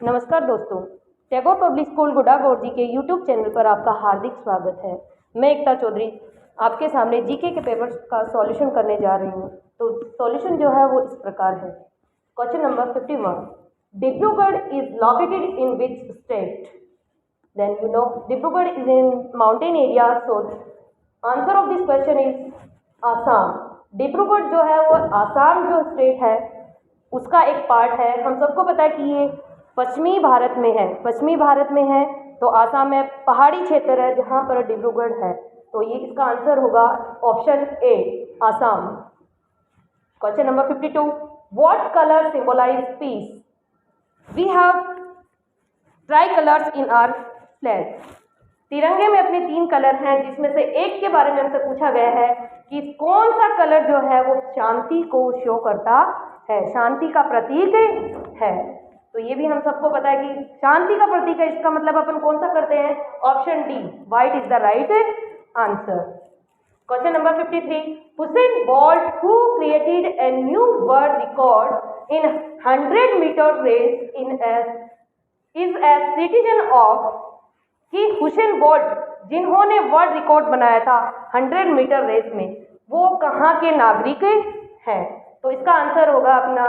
नमस्कार दोस्तों, Tagore public school गुडागौर जी के यूट्यूब चैनल पर आपका हार्दिक स्वागत है। मैं एकता चौधरी आपके सामने जीके के पेपर्स का सॉल्यूशन करने जा रही हूँ। तो सॉल्यूशन जो है वो इस प्रकार है। Question number 51, Dibrugarh is located in which state? Then you know Dibrugarh is in mountain area, so answer of this question is Assam. Dibrugarh जो है वो आसाम जो स्टेट है उसका एक पार्ट है। हम सबको पता है कि ये पश्चिमी भारत में है, तो आसाम में पहाड़ी क्षेत्र है जहाँ पर डिब्रूगढ़ है। तो ये इसका आंसर होगा option A, Assam. Question number 52, what colour symbolise peace? We have tri colours in our flag. तिरंगे में अपने 3 कलर हैं, जिसमें से एक के बारे में हमसे पूछा गया है कि कौन सा कलर जो है वो शांति को शो करता है, शांति का प्रतीक है। तो ये भी हम सबको पता है कि शांति का प्रतीक है। इसका मतलब अपन कौन सा करते हैं? Option D, white is the right answer. Question number 53, Usain Bolt who created a new world record in 100 metre race is a citizen of. कि हुसैन बोल्ट जिन्होंने वर्ल्ड रिकॉर्ड बनाया था 100 मीटर रेस में, वो कहाँ के नागरिक हैं? तो इसका आंसर होगा अपना,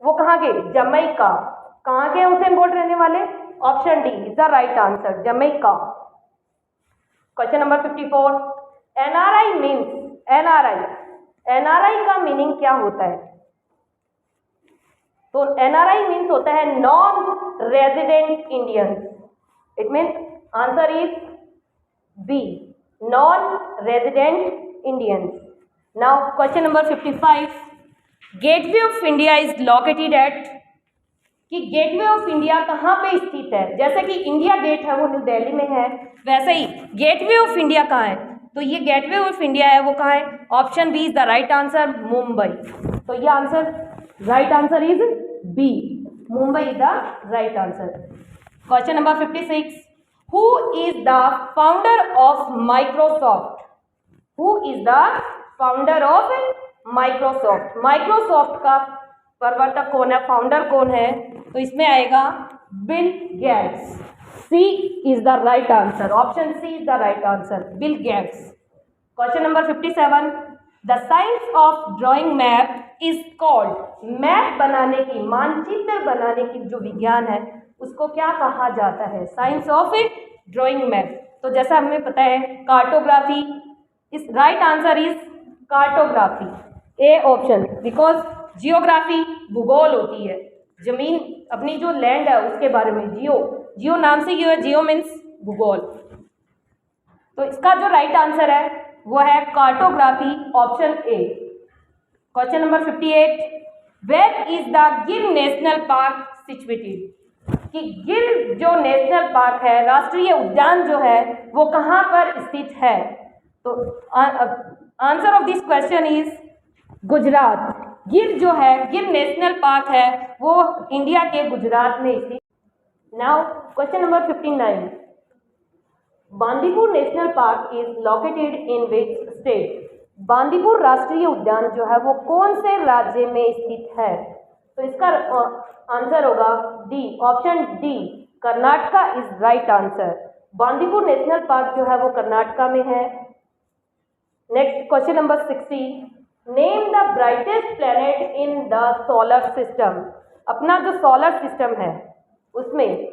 वो कहाँ के? जमैका। कहाँ के हुसैन बोल्ट रहने वाले? Option D is the right answer, Jamaica. Question number 54, NRI means, NRI का मीनिंग क्या होता है? तो एनआरआई मीन्स होता है non resident Indians. It means answer is B, non resident Indians. Now question number 55, gateway of India is located at. कि gateway of India कहाँ पे स्थित है? जैसे कि इंडिया गेट है वो न्यू दिल्ली में है, वैसे ही गेटवे ऑफ इंडिया कहाँ है? तो ये गेटवे ऑफ इंडिया है वो कहाँ है? Option B is the right answer, Mumbai. तो ये answer, right answer is B, Mumbai is the right answer. Question number 56, who is the founder of Microsoft? Who is the founder of Microsoft? Microsoft का प्रवर्तक कौन है, फाउंडर कौन है? तो इसमें आएगा Bill Gates. C is the right answer, option C is the right answer, Bill Gates. Question number 57, the science of drawing map is called. Map बनाने की, मानचित्र बनाने की जो विज्ञान है उसको क्या कहा जाता है? Science of drawing map. तो जैसा हमें पता है कार्टोग्राफी, इस right answer is cartography, A option. Because geography भूगोल होती है, जमीन अपनी जो लैंड है उसके बारे में। जियो नाम से क्यों है? जियो मीन्स भूगोल। तो इसका जो राइट आंसर है वो है cartography, option A. Question number 58, where is the Gir national park situated? कि गिर जो नेशनल पार्क है, राष्ट्रीय उद्यान जो है वो कहाँ पर स्थित है? तो answer of this question is Gujarat. गिर जो है, गिर नेशनल पार्क है वो इंडिया के गुजरात में स्थित। Now question number 59, Bandipur national park is located in which state? Bandipur राष्ट्रीय उद्यान जो है वो कौन से राज्य में स्थित है? तो इसका आंसर होगा D, option D, Karnataka is right answer. Bandipur national park जो है वो कर्नाटका में है। Next question number 60, name the brightest planet in the solar system. अपना जो सोलर सिस्टम है उसमें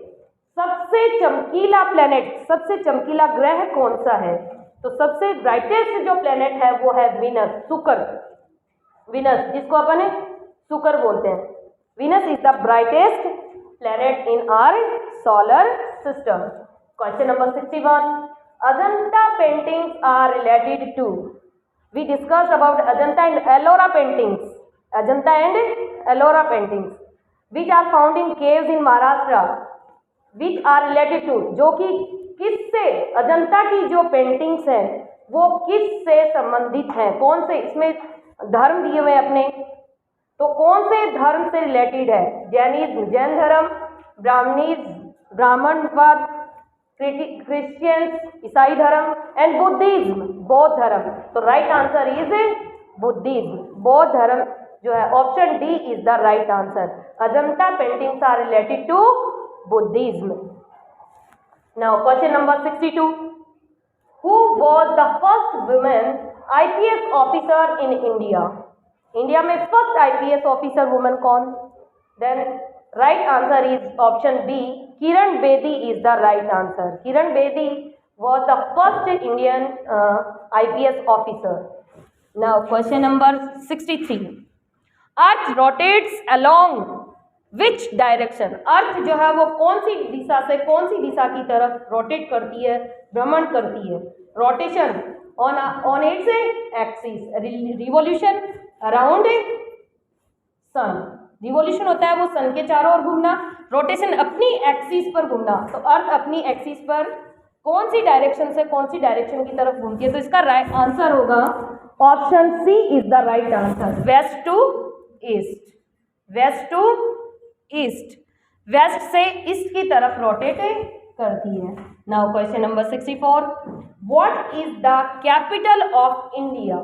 सबसे चमकीला प्लैनेट, सबसे चमकीला ग्रह कौन सा है? तो सबसे ब्राइटेस्ट जो प्लैनेट है वो है विनस, शुक्र। विनस, जिसको अपन शुक्र बोलते हैं। Venus is the brightest planet in our solar system. Question number 61, Ajanta paintings are related to. We discussed about Ajanta and Ellora paintings. Ajanta and Ellora paintings, which are found in caves in Maharashtra, which are related to। जो कि किससे, अजंता की जो paintings हैं वो किससे संबंधित हैं? कौन से, इसमें धर्म दिए हुए अपने, तो कौन से धर्म से रिलेटेड है? जैनिज्म, जैन धर्म, ब्राह्मणिज्म, ब्राह्मणवाद, क्रिश्चियंस, ईसाई धर्म, एंड बुद्धिज्म, बौद्ध धर्म। तो राइट आंसर इज बुद्धिज्म, बौद्ध धर्म जो है, option D is the right answer. Ajanta paintings are related to Buddhism. Now question number 62. Who was the first woman IPS officer in India? India में फर्स्ट IPS ऑफिसर वुमन कौन? Then right answer is option B, Kiran Bedi is the right answer. Kiran Bedi was the first Indian IPS officer. Now question number 63. Earth rotates along which direction? अर्थ जो है वो कौन सी दिशा से कौन सी दिशा की तरफ रोटेट करती है, भ्रमण करती है? Rotation on its axis, revolution around sun. Revolution होता है वो सन के चारों ओर घूमना, रोटेशन अपनी एक्सिस पर घूमना. तो अर्थ अपनी एक्सिस पर कौन सी डायरेक्शन से कौन सी डायरेक्शन की तरफ घूमती है? तो इसका राइट आंसर होगा option C is the right answer, west to east. West to east, west से ईस्ट की तरफ रोटेट करती है. Now question number 64. What is the capital of India?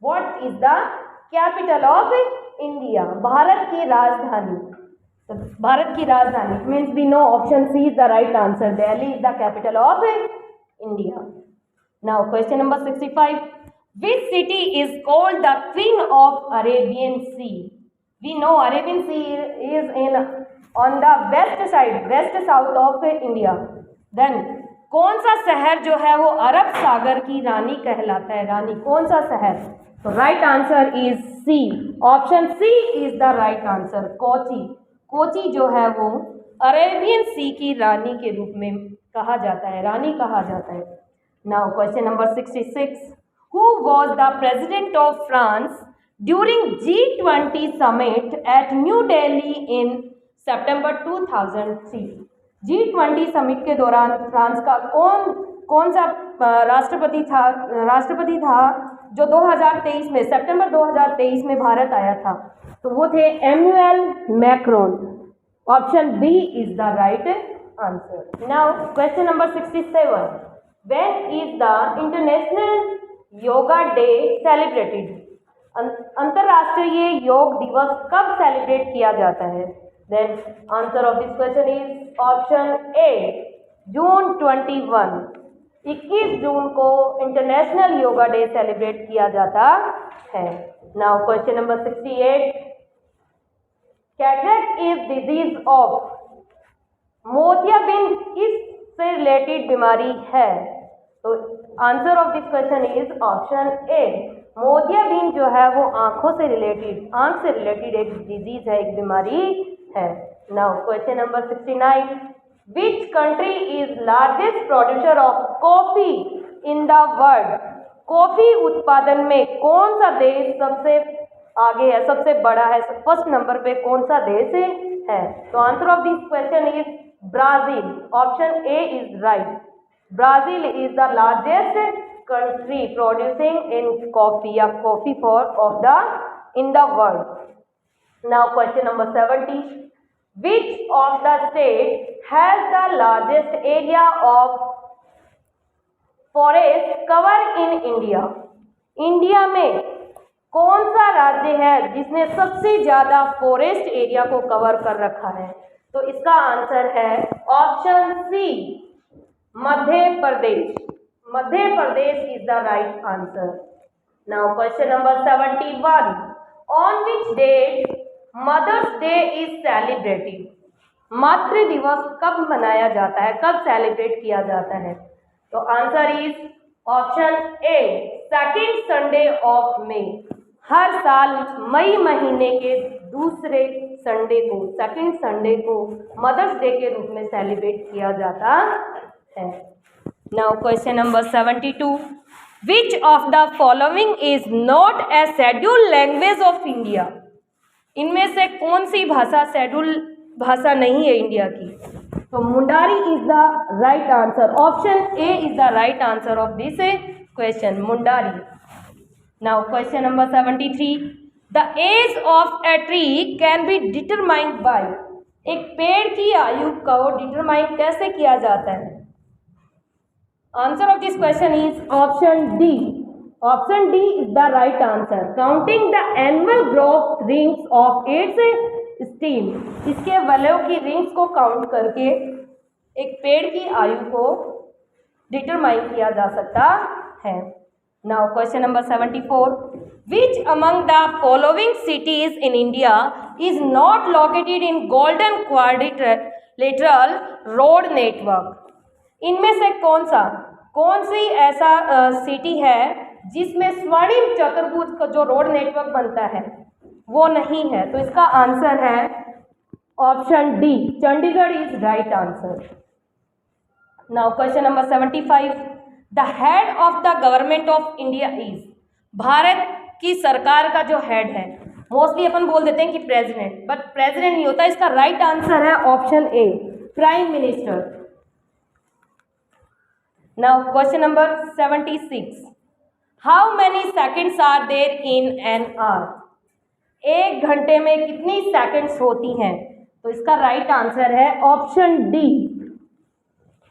What is the capital of India? Bharat की राजधानी. तो भारत की राजधानी, it means we know option C is the right answer, Delhi is the capital of India. Now question number 65. Which city is called the queen of Arabian sea? We know Arabian sea is in on the west side, west south of India. Then कौन सा शहर जो है वो अरब सागर की रानी कहलाता है? रानी कौन सा शहर? तो right answer is C, option C is the right answer, Kochi. Kochi जो है वो अरेबियन सी की रानी के रूप में कहा जाता है, रानी कहा जाता है. Now question number 66. Who was the president of France during G20 summit at New Delhi in September 2003? G20 summit के दौरान फ्रांस का कौन सा राष्ट्रपति था जो 2023 में, सितंबर 2023 में भारत आया था? तो वो थे Emmanuel Macron. Option B is the right answer. Now question number 67. When is the international yoga day celebrated? अंतरराष्ट्रीय योग दिवस कब सेलिब्रेट किया जाता है? Then answer of this question is option A, June 21. 21 जून को इंटरनेशनल योगा डे सेलिब्रेट किया जाता है. Now question number 68. Cataract is disease of? मोतियाबिंद किससे रिलेटेड बीमारी है? तो answer of this question is option ए, मोतियाबिंद जो है वो आंखों से रिलेटेड, आंख से रिलेटेड एक डिजीज है, एक बीमारी है. Now question number 69. Which country is largest producer of coffee in the world? Coffee उत्पादन में कौन सा देश सबसे आगे है, सबसे बड़ा है, फर्स्ट नंबर पे कौन सा देश है? तो answer of this question is Brazil. Option A is right. Brazil is the largest country producing in coffee या coffee for of the in the world. Now question number 70. Which of the state has the largest area of forest cover in India? India में कौन सा राज्य है जिसने सबसे ज्यादा forest area को कवर कर रखा है? तो इसका आंसर है option C, Madhya Pradesh. Madhya Pradesh is the right answer. Now question number 71. On which date Mother's Day is celebrated? मातृ दिवस कब मनाया जाता है, कब सेलिब्रेट किया जाता है? तो answer is option A, second Sunday of May. हर साल मई महीने के दूसरे संडे को, सेकेंड संडे को मदर्स डे के रूप में सेलिब्रेट किया जाता है. Now question number 72. Which of the following is not a scheduled language of India? इनमें से कौन सी भाषा शेड्यूल भाषा नहीं है इंडिया की? तो Mundari is the right answer. Option A is the right answer of this question, Mundari. Now question number 73. The age of a tree can be determined by? एक पेड़ की आयु को डिटरमाइन कैसे किया जाता है? Answer of this question is option D. Option D is the right answer. Counting the annual growth rings of its steam, इसके वलयों की रिंग्स को काउंट करके एक पेड़ की आयु को डिटरमाइन किया जा सकता है। Now question number 74, which among the following cities in India is not located in golden quadrilateral road network? इनमें से कौन सी ऐसा सिटी है जिसमें स्वर्णिम चतुर्भुज का जो रोड नेटवर्क बनता है वो नहीं है? तो इसका आंसर है option D, Chandigarh is right answer. Now question number 75, the head of the government of India is, Bharat की सरकार का जो हेड है, मोस्टली अपन बोल देते हैं कि प्रेसिडेंट, बट प्रेसिडेंट नहीं होता, इसका राइट आंसर है option A, prime minister. Now question number 76, how many seconds are there in an hour? एक घंटे में कितनी सेकेंड्स होती हैं? तो इसका राइट आंसर है ऑप्शन डी,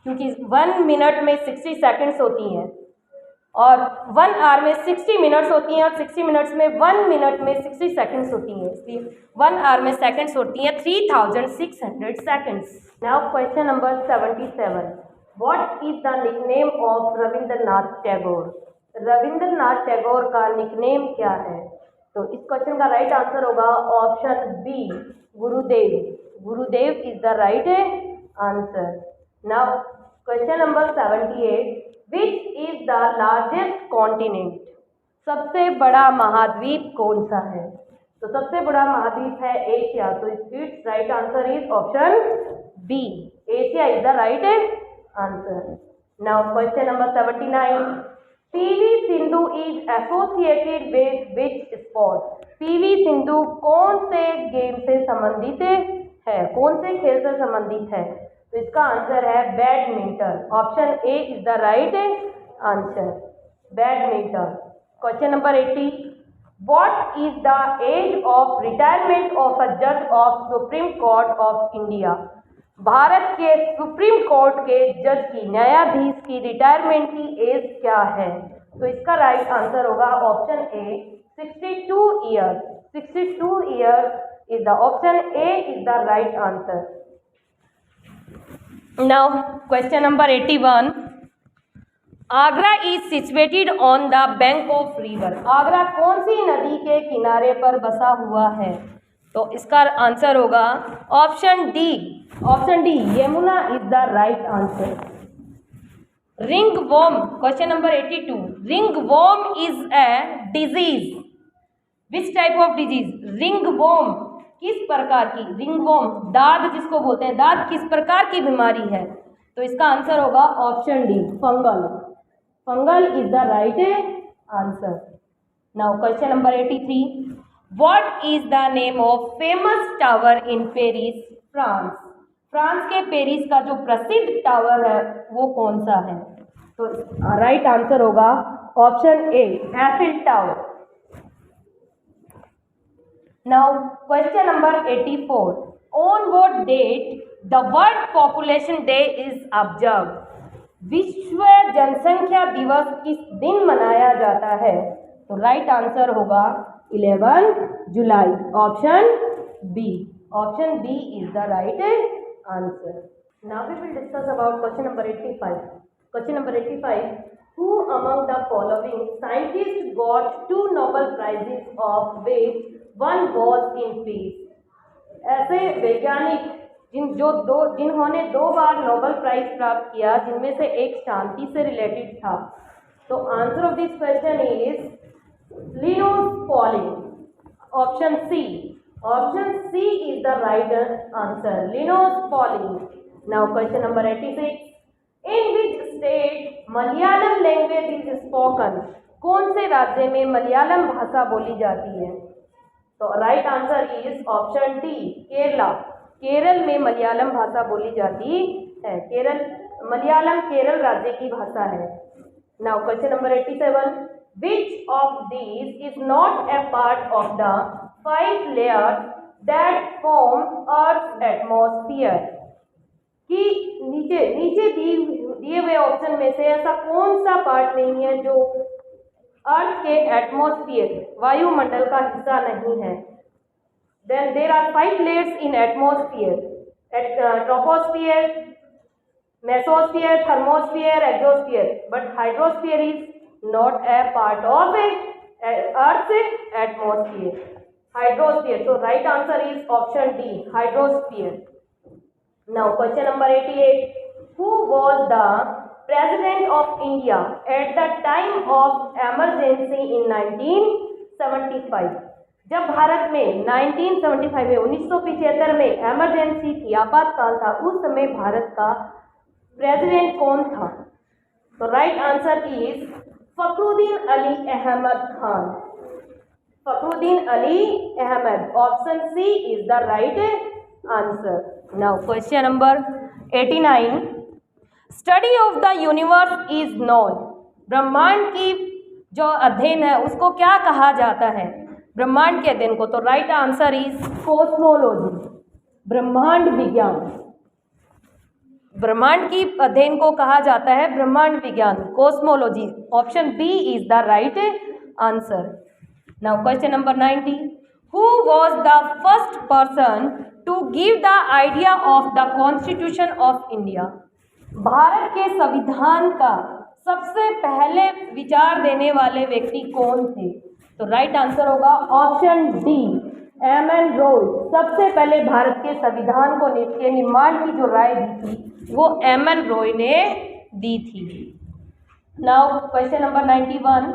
क्योंकि 1 मिनट में 60 सेकेंड्स होती हैं और 1 आवर में 60 मिनट्स होती हैं और 60 मिनट्स में 1 मिनट में 60 सेकेंड्स होती हैं, इसलिए 1 आवर में सेकेंड्स होती हैं 3600 seconds. Now question number 77, what is the nickname of Rabindranath Tagore? Rabindranath Tagore का निकनेम क्या है? तो इस क्वेश्चन का राइट आंसर होगा option B, Gurudev. Gurudev is the right answer. Now question number 78, which is the largest continent? सबसे बड़ा महाद्वीप कौन सा है? तो सबसे बड़ा महाद्वीप है एशिया, तो its right answer is option B, Asia is the right answer. Now question number 79, PV Sindhu is associated with which sport? PV Sindhu कौन से गेम से संबंधित है, कौन से खेल से संबंधित है? तो इसका आंसर है badminton, option A is the right answer, badminton. Question number 80, what is the age of retirement of a जज of supreme court of India? Bharat के सुप्रीम कोर्ट के जज की, न्यायाधीश की रिटायरमेंट की एज क्या है? तो इसका राइट आंसर होगा option A, 62 years. 62 years is the option A is the right answer. Now question number 81, Agra is situated on the bank of river? Agra कौन सी नदी के किनारे पर बसा हुआ है? तो इसका आंसर होगा option D, Yamuna is the right answer. Ring worm, question number 82, ring worm is a disease, which type of disease? Ring worm किस प्रकार की, रिंग वॉर्म दाद जिसको बोलते हैं, दाद किस प्रकार की बीमारी है? तो इसका आंसर होगा option D, fungal. Fungal is the right answer. Now question number 83, what is the name of famous tower in Paris, France? France के पेरिस का जो प्रसिद्ध टावर है वो कौन सा है? तो राइट आंसर होगा option A, Eiffel Tower. Now question number 84, on what date the World Population Day is observe? विश्व जनसंख्या दिवस किस दिन मनाया जाता है? तो राइट आंसर होगा 11 जुलाई, option B. Option B is the right answer. Now we will discuss about question number 85। Question number 85, who among the following scientists got 2 Nobel Prizes of which one was in peace? ऐसे वैज्ञानिक जिन्होंने 2 बार Nobel prize प्राप्त किया, जिनमें से एक शांति से related था। तो answer of this question is Linus Pauling, option C. Option C is the right answer, Linus Pauling. Now question number 86, in which state Malayalam language is spoken? कौन से राज्य में मलयालम भाषा बोली जाती है? तो right answer is option D, Kerala. Kerala में मलयालम भाषा बोली जाती है। मलयालम केरल राज्य की भाषा है। Now question number 87, which of these is not A part of the 5 layers that form earth atmosphere? कि नीचे दिए हुए ऑप्शन में से ऐसा कौन सा पार्ट नहीं है जो अर्थ के एटमॉस्फेयर, वायुमंडल का हिस्सा नहीं है? Then there are 5 layers in atmosphere: troposphere, mesosphere, thermosphere, exosphere. But hydrosphere is not a part of Earth's atmosphere. Hydrosphere. So right answer is option D, hydrosphere. Now question number 88. Who was the President of India at the time of emergency in 1975? जब भारत में 1975 में 1975 में emergency थी, आपातकाल था, उस समय भारत का प्रेसिडेंट कौन था? तो right answer is Fakhruddin Ali Ahmed Khan. Fakhruddin Ali Ahmed. Option C is the right answer. Now question number 89. Study of the universe is known. ब्रह्मांड की जो अध्ययन है उसको क्या कहा जाता है? ब्रह्मांड के अध्ययन को. तो राइट आंसर इज कॉस्मोलॉजी, ब्रह्मांड विज्ञान. ब्रह्मांड की अध्ययन को कहा जाता है ब्रह्मांड विज्ञान, cosmology. Option B is the right answer. Now question number 90. Who was the first person to give the idea of the constitution of India? Bharat के संविधान का सबसे पहले विचार देने वाले व्यक्ति कौन थे? तो राइट आंसर होगा ऑप्शन डी, एम.एन. रॉय. सबसे पहले भारत के संविधान को के निर्माण की जो राय दी थी वो एम.एन. रॉय ने दी थी. Now question number 91.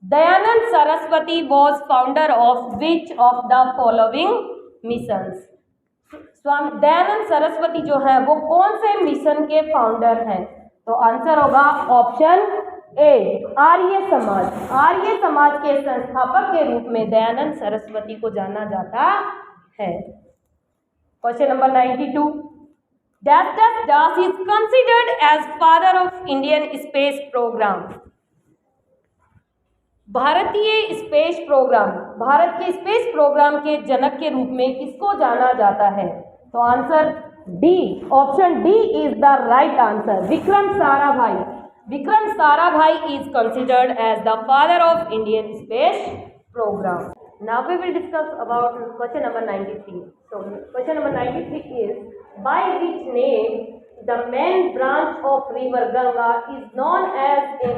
Dayanand Saraswati was founder of which of the following missions? Swami Dayanand Saraswati जो है वो कौन से मिशन के फाउंडर हैं? तो आंसर होगा ऑप्शन ए, आर्य समाज. आर्य समाज के संस्थापक के रूप में दयानंद सरस्वती को जाना जाता है. Question number 92. Dash Das is considered as father of Indian space programme. भारतीय स्पेस प्रोग्राम, भारत के स्पेस प्रोग्राम के जनक के रूप में किसको जाना जाता है? तो answer D, option D is the right answer, Vikram Sarabhai. Vikram Sarabhai is considered as the father of Indian space program. Now we will discuss about question number 93. So question number 93 is, by which name the main branch of river Ganga is known as in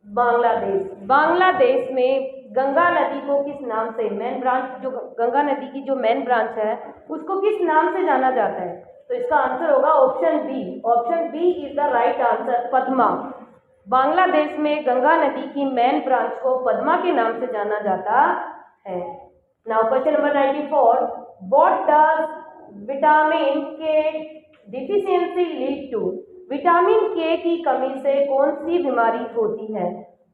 Bangladesh? Bangladesh में गंगा नदी को किस नाम से, main branch जो गंगा नदी की जो मेन ब्रांच है उसको किस नाम से जाना जाता है? तो इसका आंसर होगा option B. Option B is the right answer, Padma. Bangladesh में गंगा नदी की मेन ब्रांच को पद्मा के नाम से जाना जाता है. Now question number 94. What does vitamin के डिफिशियंसी लीड टू? विटामिन के की कमी से कौन सी बीमारी होती है?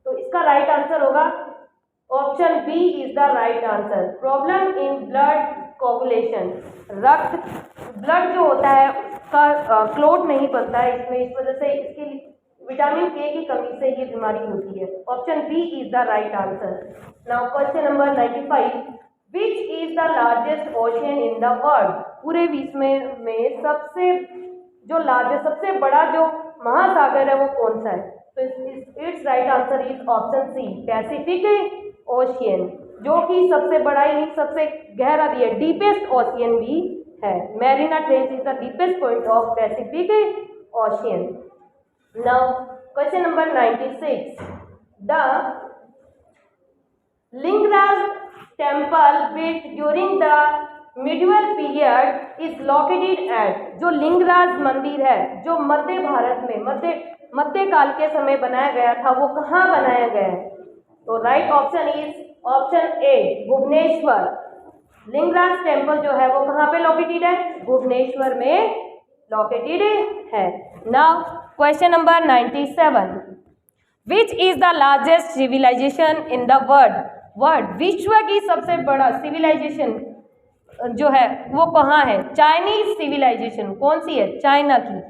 तो इसका राइट आंसर होगा option B is the right answer, problem in blood coagulation. Blood जो होता है उसका क्लोट नहीं बनता है इसमें, इस वजह से इसके विटामिन के की कमी से ये बीमारी होती है. Option B is the right answer. Now question number 95. Which is the largest ocean in the world? पूरे विश्व में सबसे बड़ा जो महासागर है वो कौन सा है? तो its right answer is option C, Pacific Ocean, जो कि सबसे बड़ा ही सबसे गहरा भी है, डीपेस्ट ओशियन भी है. Marina trench is the deepest point of Pacific ocean. Now question number 96. The Lingaraj temple built during the medieval period is located eight. जो लिंगराज मंदिर है जो मध्य भारत में मध्यकाल के समय बनाया गया था वो कहाँ बनाया गया है? तो right option is option A, Bhubaneswar. Lingaraj temple जो है वो कहाँ पे लोकेटेड है? भुवनेश्वर में लोकेटेड है. Now question number 97. Which is the largest civilisation in the world? विश्व की सबसे बड़ा सिविलाइजेशन जो है वो कहाँ है? Chinese civilisation. कौन सी है? चाइना की.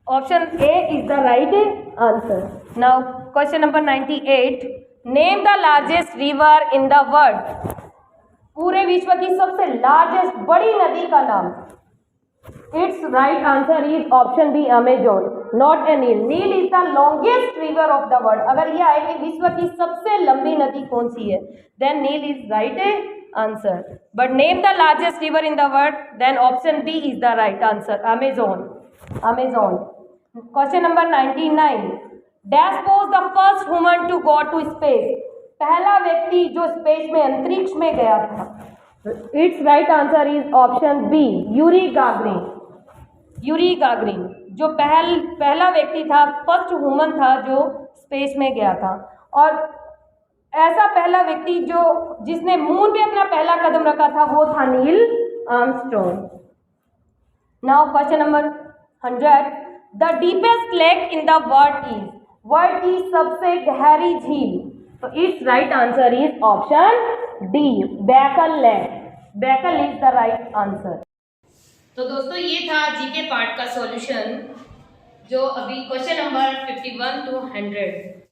Option A is the right answer. Now question number 98. Name the largest river in the world. पूरे विश्व की सबसे लार्जेस्ट बड़ी नदी का नाम. Its right answer is option B, Amazon, not a Nile. Nile is the longest river of the world. अगर ये आए कि विश्व की सबसे लंबी नदी कौन सी है, then Nile is right answer. But name the largest river in the world, then option B is the right answer, Amazon. Amazon. Question number 99. Dash was the first woman to go to space. पहला व्यक्ति जो space में अंतरिक्ष में गया था. Its right answer is option B, Yuri Gagarin. Yuri Gagarin जो पहला व्यक्ति था, फर्स्ट वुमन था जो स्पेस में गया था. और ऐसा पहला व्यक्ति जो जिसने मून पे अपना पहला कदम रखा था वो था Neil Armstrong. Now question number 100. The deepest lake in the world की सबसे गहरी झील. तो its right answer is option D, Baikal lake. Baikal is the right answer. तो दोस्तों ये था जीके पार्ट का सॉल्यूशन, जो अभी क्वेश्चन नंबर 51 to 100